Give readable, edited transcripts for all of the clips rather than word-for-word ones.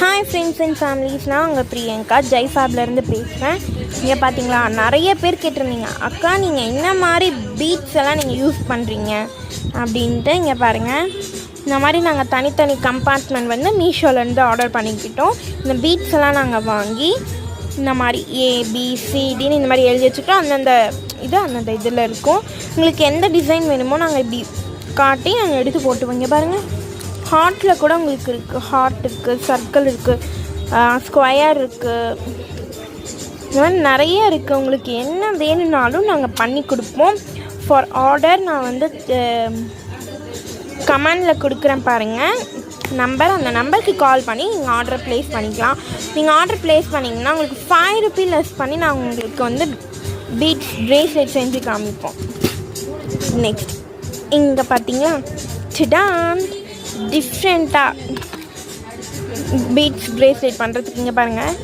Hi friends and families, நான் உங்கள் பிரியங்கா ஜெய்ஃபேப்லேருந்து பேசுகிறேன். இங்கே பார்த்தீங்களா, நிறைய பேர் கேட்டிருந்தீங்க, அக்கா நீங்கள் என்ன மாதிரி பீட்ஸ் எல்லாம் நீங்கள் யூஸ் பண்ணுறீங்க அப்படின்ட்டு. இங்கே பாருங்கள், இந்த மாதிரி நாங்கள் தனித்தனி கம்பார்ட்மெண்ட் வந்து மீஷோலேருந்து ஆர்டர் பண்ணிக்கிட்டோம். இந்த பீட்ஸ் எல்லாம் நாங்கள் வாங்கி இந்த மாதிரி ஏபிசிடின்னு இந்த மாதிரி எழுதி வச்சுக்கிட்டோம். அந்தந்த இதில் இருக்கும். உங்களுக்கு எந்த டிசைன் வேணுமோ நாங்கள் இப்படி காட்டி நாங்கள் எடுத்து போட்டுவோம். இங்கே பாருங்கள், ஹார்ட்டில் கூட உங்களுக்கு இருக்குது, ஹார்ட் இருக்குது, சர்க்கிள் இருக்குது, ஸ்கொயர் இருக்குது, இந்த மாதிரி நிறைய இருக்குது. உங்களுக்கு என்ன வேணும்னாலும் நாங்கள் பண்ணி கொடுப்போம். ஃபார் ஆர்டர் நான் வந்து கமெண்டில் கொடுக்குறேன் பாருங்கள் நம்பர். அந்த நம்பருக்கு கால் பண்ணி நீங்கள் ஆர்டரை ப்ளேஸ் பண்ணிக்கலாம். நீங்கள் ஆர்டர் ப்ளேஸ் பண்ணிங்கன்னா உங்களுக்கு 5 ரூபீ லெஸ் பண்ணி நான் உங்களுக்கு வந்து பீட்ஸ் ப்ரேஸ்லெட் செஞ்சு காமிப்போம். நெக்ஸ்ட் இங்கே பார்த்தீங்களா, சிடான் டிஃப்ரெண்ட்டாக பீட்ஸ் ப்ரேஸ்லெட் பண்ணுறதுக்கு இங்கே பாருங்கள்.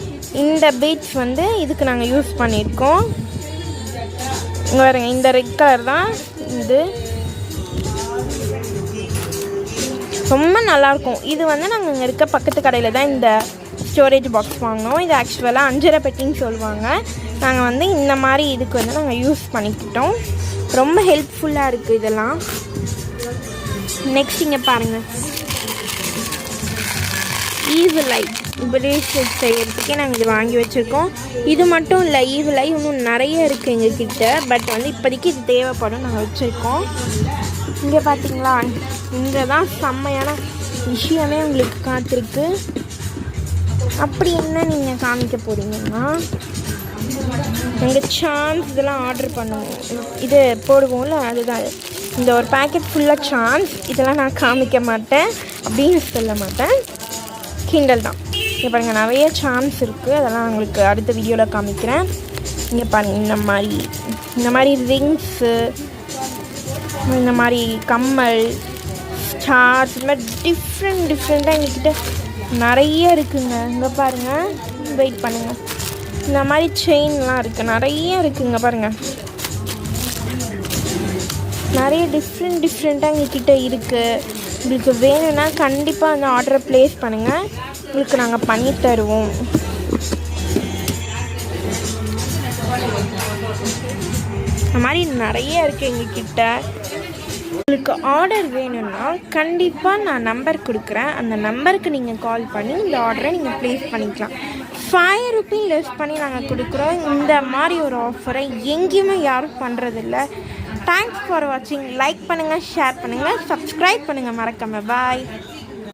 இந்த பீட்ஸ் வந்து இதுக்கு நாங்கள் யூஸ் பண்ணியிருக்கோம். இங்கே பாருங்கள், இந்த ரெட் கலர் தான் இது, ரொம்ப நல்லாயிருக்கும். இது வந்து நாங்கள் இங்கே இருக்க பக்கத்து கடையில் தான் இந்த ஸ்டோரேஜ் பாக்ஸ் வாங்கினோம். இது ஆக்சுவலாக 5.5 பெட்டின்னு சொல்லுவாங்க. நாங்கள் வந்து இந்த மாதிரி இதுக்கு வந்து நாங்கள் யூஸ் பண்ணிக்கிட்டோம். ரொம்ப ஹெல்ப்ஃபுல்லாக இருக்குது இதெல்லாம். நெக்ஸ்ட் இங்கே பாருங்கள், ஈவில்-ஐ பிரேஸ்லெட் செய்கிறதுக்கே நாங்கள் இது வாங்கி வச்சுருக்கோம். இது மட்டும் இல்லை, ஈவில்-ஐ இன்னும் நிறைய இருக்குது எங்கக்கிட்ட. பட் வந்து இப்போதைக்கு இது தேவைப்படும், நாங்கள் வச்சுருக்கோம். இங்கே பார்த்தீங்களா, இங்கே தான் செம்மையான விஷயமே உங்களுக்கு காத்திருக்கு. அப்படி என்ன நீங்கள் காமிக்க போகிறீங்கன்னா, எங்கள் சான்ஸ் இதெல்லாம் ஆர்டர் பண்ணுவோம், இது போடுவோம்ல, அதுதான் இந்த ஒரு பேக்கெட் ஃபுல்லாக சான்ஸ். இதெல்லாம் நான் காமிக்க மாட்டேன், அப்படின்னு சொல்ல மாட்டேன், கிண்டல் தான். இங்கே பாருங்கள், நிறைய சான்ஸ் இருக்குது, அதெல்லாம் உங்களுக்கு அடுத்த வீடியோவில் காமிக்கிறேன். இங்கே பாருங்கள், இந்த மாதிரி ரிங்ஸு, இந்த மாதிரி கம்மல், ஸ்டார்ஸ், இந்த மாதிரி டிஃப்ரெண்ட்டாக எங்ககிட்ட நிறைய இருக்குங்க. இங்கே பாருங்கள், வெயிட் பண்ணுங்கள், இந்த மாதிரி செயின்லாம் இருக்குது, நிறைய இருக்குங்க. பாருங்கள், நிறைய டிஃப்ரெண்ட்டாக எங்ககிட்ட இருக்குது. உங்களுக்கு வேணும்னா கண்டிப்பாக அந்த ஆர்டரை ப்ளேஸ் பண்ணுங்கள், உங்களுக்கு நாங்கள் பண்ணி தருவோம். இந்த மாதிரி நிறைய இருக்குது எங்ககிட்ட. உங்களுக்கு ஆர்டர் வேணும்னா கண்டிப்பாக நான் நம்பர் கொடுக்குறேன். அந்த நம்பருக்கு நீங்கள் கால் பண்ணி இந்த ஆர்டரை நீங்கள் ப்ளேஸ் பண்ணிக்கலாம். 5 ரூபீ லெஸ் பண்ணி நாங்கள் கொடுக்குறோம். இந்த மாதிரி ஒரு ஆஃபரை எங்கேயுமே யாரும் பண்ணுறதில்ல. தேங்க்ஸ் ஃபார் வாட்சிங். லைக் பண்ணுங்கள், ஷேர் பண்ணுங்கள், சப்ஸ்கிரைப் பண்ணுங்கள் மறக்காமல். பாய்.